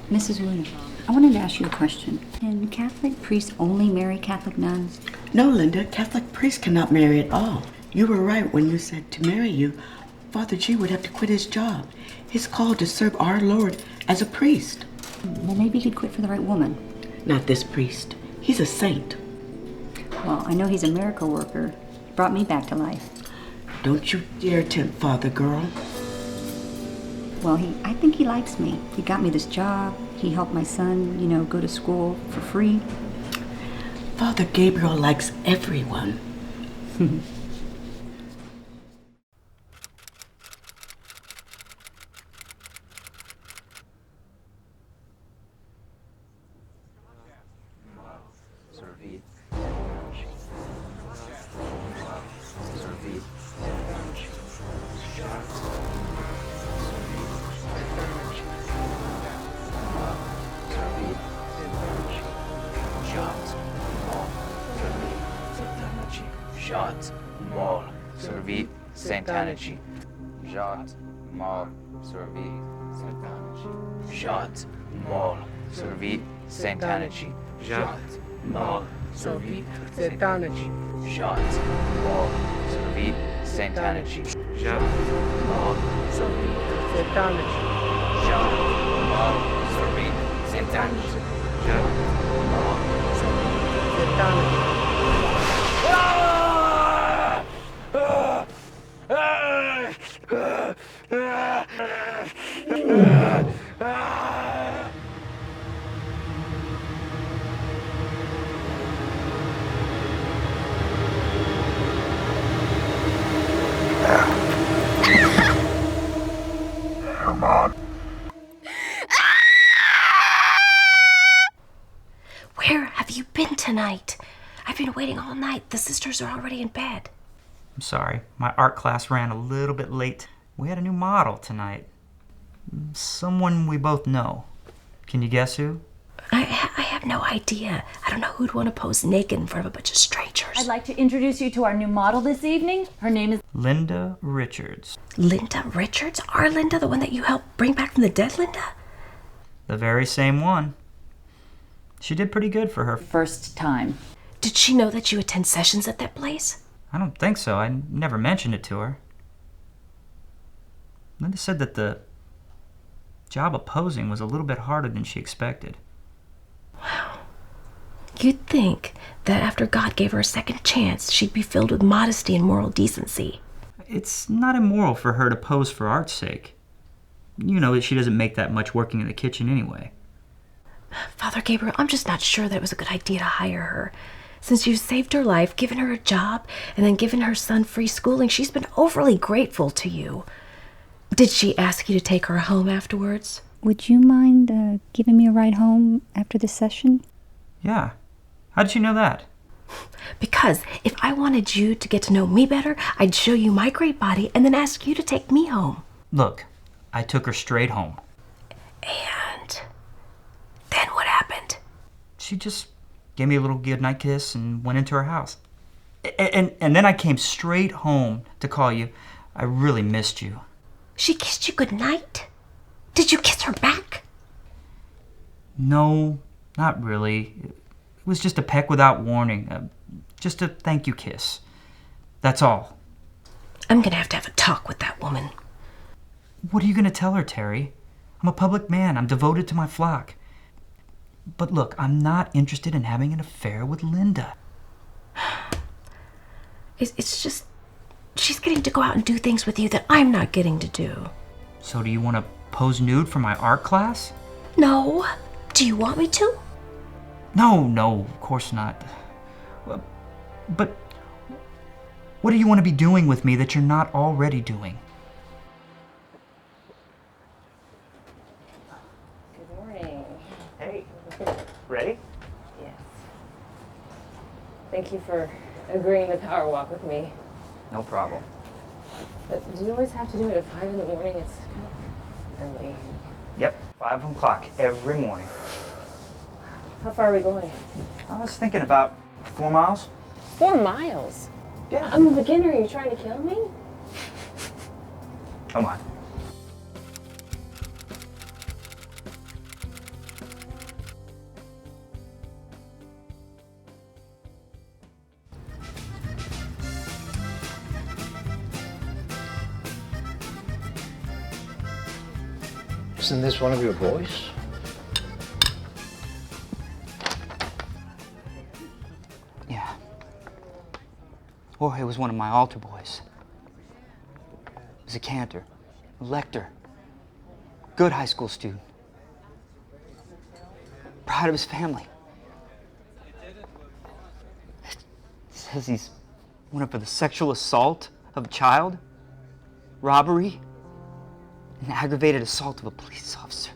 Mrs. Williams, I wanted to ask you a question. Can Catholic priests only marry Catholic nuns? No, Linda, Catholic priests cannot marry at all. You were right when you said to marry you, Father G would have to quit his job. He's called to serve our Lord as a priest. Well, maybe he'd quit for the right woman. Not this priest. He's a saint. Well, I know he's a miracle worker. He brought me back to life. Don't you dare tempt Father, girl. Well, I think he likes me. He got me this job. He helped my son, go to school for free. Father Gabriel likes everyone. Jot, mol, servit, Saint-Energy. Jot, mol, servit, Saint-Energy. Jot, mol, servit, Saint-Energy. Jot, mol, servit, Saint-Energy. Jot, mol, servit, Saint-Energy. Jot, mol, servit, Saint-Energy. Jot, mol, servit, Saint-Energy. Jot, mol, servit, Saint-Energy. Come on. Where have you been tonight? I've been waiting all night. The sisters are already in bed. I'm sorry, my art class ran a little bit late. We had a new model tonight. Someone we both know. Can you guess who? I have no idea. I don't know who'd want to pose naked in front of a bunch of strangers. I'd like to introduce you to our new model this evening. Her name is Linda Richards. Linda Richards? Our Linda, the one that you helped bring back from the dead, Linda? The very same one. She did pretty good for her. first time. Did she know that you attend sessions at that place? I don't think so. I never mentioned it to her. Linda said that the job of posing was a little bit harder than she expected. Wow. You'd think that after God gave her a second chance, she'd be filled with modesty and moral decency. It's not immoral for her to pose for art's sake. You know that she doesn't make that much working in the kitchen anyway. Father Gabriel, I'm just not sure that it was a good idea to hire her. Since you've saved her life, given her a job, and then given her son free schooling, she's been overly grateful to you. Did she ask you to take her home afterwards? Would you mind giving me a ride home after the session? Yeah. How did you know that? Because if I wanted you to get to know me better, I'd show you my great body and then ask you to take me home. Look, I took her straight home. And then what happened? She just gave me a little goodnight kiss and went into her house. And then I came straight home to call you. I really missed you. She kissed you goodnight? Did you kiss her back? No, not really. It was just a peck without warning. Just a thank you kiss. That's all. I'm gonna have a talk with that woman. What are you gonna tell her, Terry? I'm a public man. I'm devoted to my flock. But look, I'm not interested in having an affair with Linda. It's just, she's getting to go out and do things with you that I'm not getting to do. So do you want to pose nude for my art class? No. Do you want me to? No, of course not. But what do you want to be doing with me that you're not already doing? Good morning. Hey, ready? Yes. Thank you for agreeing to power walk with me. No problem. But do you always have to do it at 5 in the morning? It's kind of early. Yep, 5 o'clock every morning. How far are we going? I was thinking about 4 miles. 4 miles? Yeah. I'm a beginner. Are you trying to kill me? Come on. Isn't this one of your boys? Yeah. Jorge was one of my altar boys. He was a cantor, a lector, good high school student. Proud of his family. It says he's wanted for the sexual assault of a child, robbery, and aggravated assault of a police officer.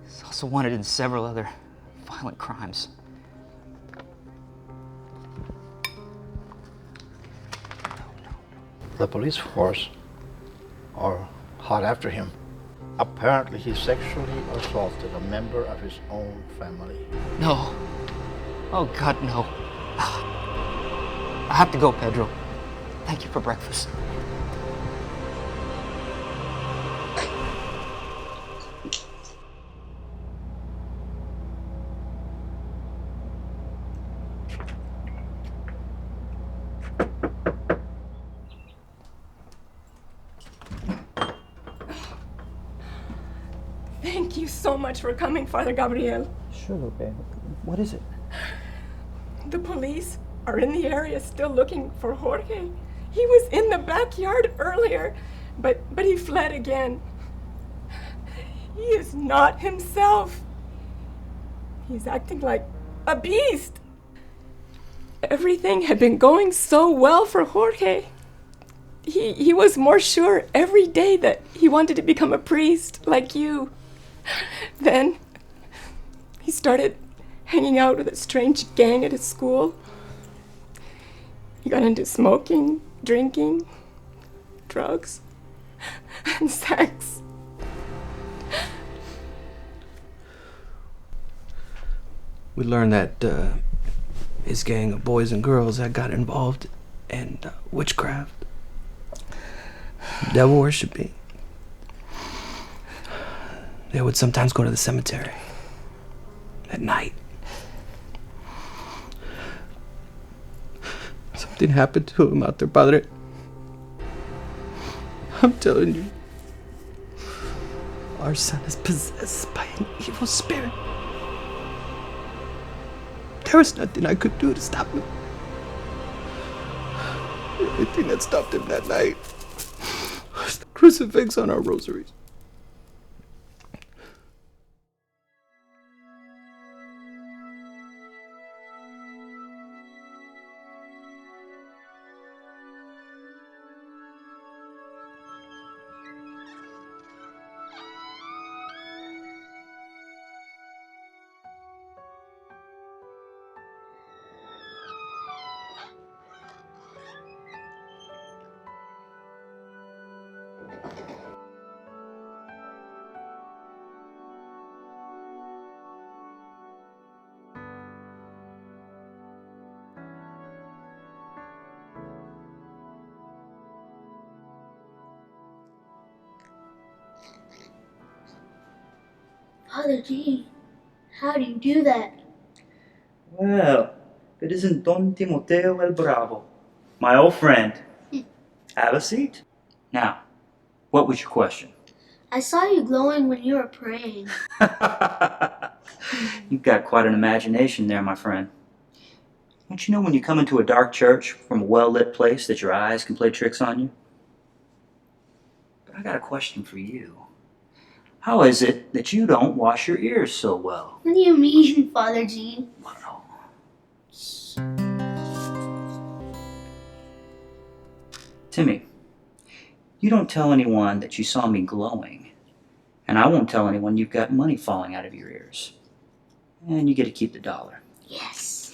He's also wanted in several other violent crimes. The police force are hot after him. Apparently, he sexually assaulted a member of his own family. No. Oh, God, no. I have to go, Pedro. Thank you for breakfast. Thank you so much for coming, Father Gabriel. Sure, Lupe. What is it? The police are in the area still looking for Jorge. He was in the backyard earlier, but he fled again. He is not himself. He's acting like a beast. Everything had been going so well for Jorge. He was more sure every day that he wanted to become a priest like you. Then he started hanging out with a strange gang at his school. He got into smoking, drinking, drugs, and sex. We learned that his gang of boys and girls had got involved in witchcraft, devil worshiping. They would sometimes go to the cemetery at night. Something happened to him out there, Padre. I'm telling you, our son is possessed by an evil spirit. There was nothing I could do to stop him. The only thing that stopped him that night was the crucifix on our rosaries. Father G, how do you do that? Well, it isn't Don Timoteo el Bravo, my old friend. Have a seat. Now, what was your question? I saw you glowing when you were praying. You've got quite an imagination there, my friend. Don't you know when you come into a dark church from a well-lit place that your eyes can play tricks on you? But I got a question for you. How is it that you don't wash your ears so well? What do you mean, Father G? Well, Timmy, you don't tell anyone that you saw me glowing, and I won't tell anyone you've got money falling out of your ears. And you get to keep the $1. Yes.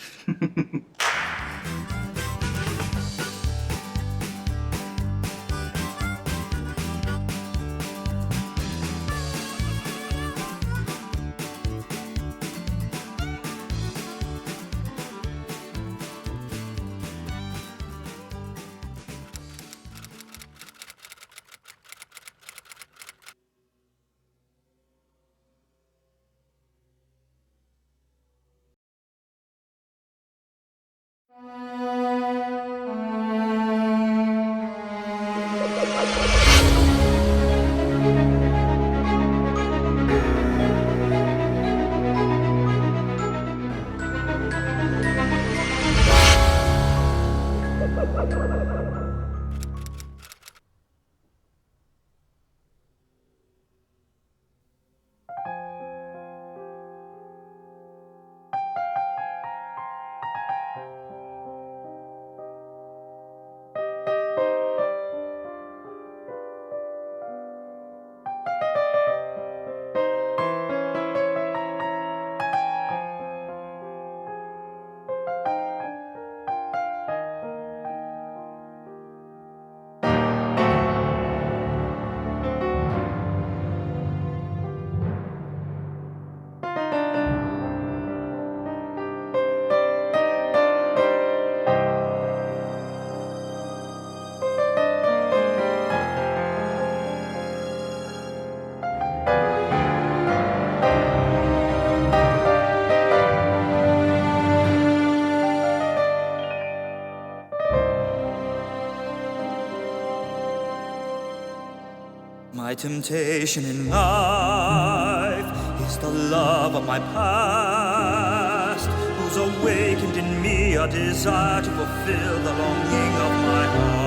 My temptation in life is the love of my past, who's awakened in me a desire to fulfill the longing of my heart.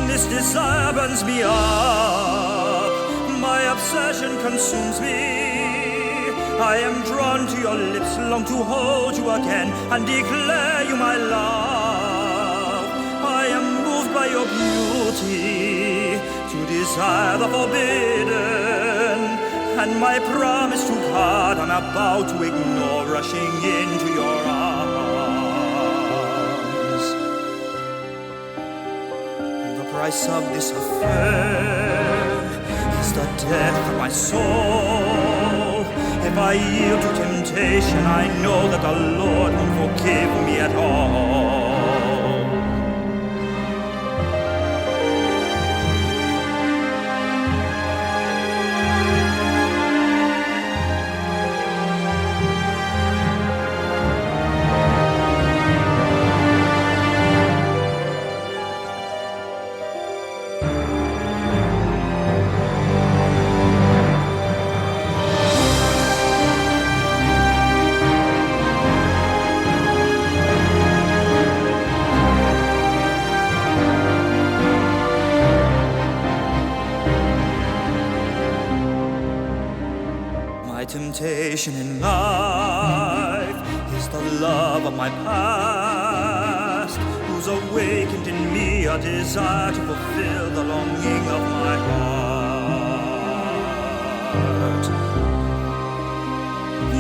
This desire burns me up, my obsession consumes me. I am drawn to your lips, long to hold you again and declare you my love. I am moved by your beauty to desire the forbidden, and my promise to God I'm about to ignore, rushing into your arms. The price of this affair is the death of my soul. If I yield to temptation, I know that the Lord won't forgive me at all. My temptation in life is the love of my past, who's awakened in me a desire to fulfill the longing of my heart.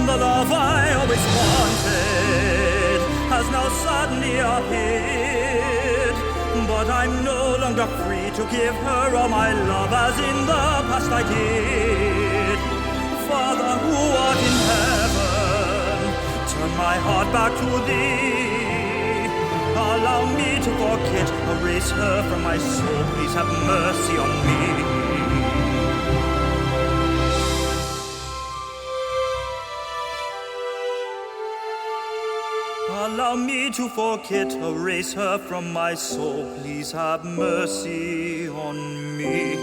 The love I always wanted has now suddenly appeared, but I'm no longer free to give her all my love as in the past I did. Father, who art in heaven, turn my heart back to thee. Allow me to forget, erase her from my soul. Please have mercy on me. Allow me to forget, erase her from my soul. Please have mercy on me.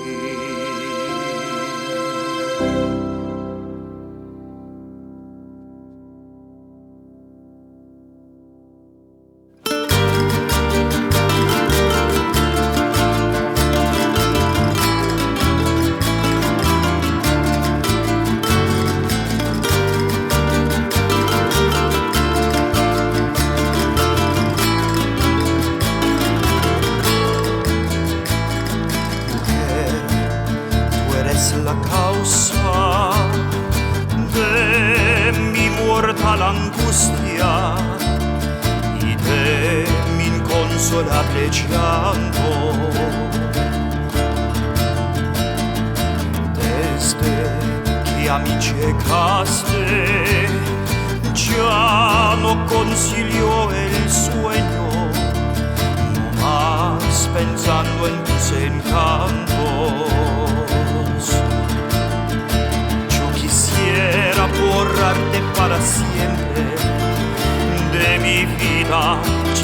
La causa de mi mortal angustia y de mi inconsolable llanto. Desde que a mí llegaste, ya no concilio el sueño, no más pensando en tus encantos. Quisiera borrarte para siempre de mi vida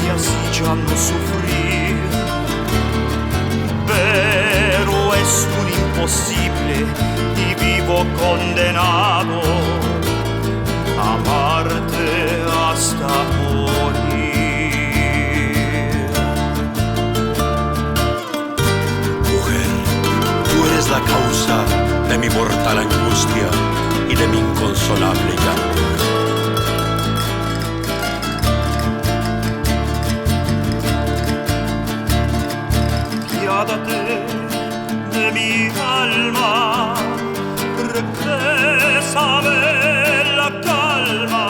y así ya no sufrir, pero es un imposible y vivo condenado a amarte hasta inconsolable llanto. Piádate de mi alma, regrésame la calma,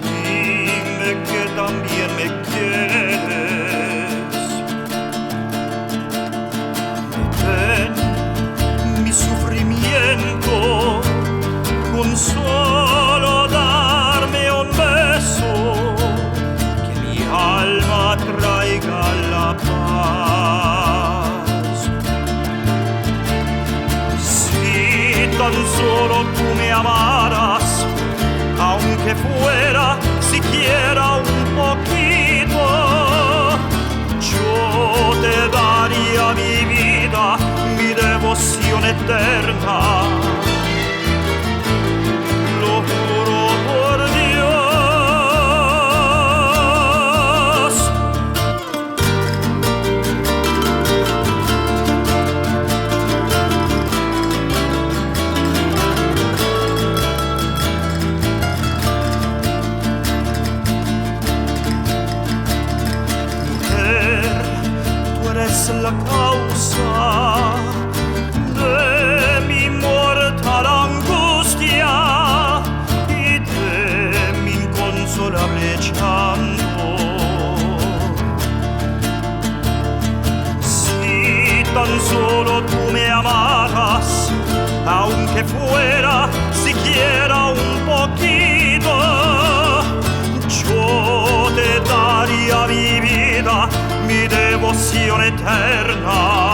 dime que también me quieres. Ven mi sufrimiento con solo darme un beso, que mi alma traiga la paz. Si tan solo tú me amaras, aunque fuera siquiera un poquito, yo te daría mi vida, mi devoción eterna. Lo juro por Dios. La causa de mi mortal angustia y de mi inconsolable llanto. Si tan solo tú me amaras, aunque fuera siquiera un poquito, yo te daría mi vida, mi devoción eterna.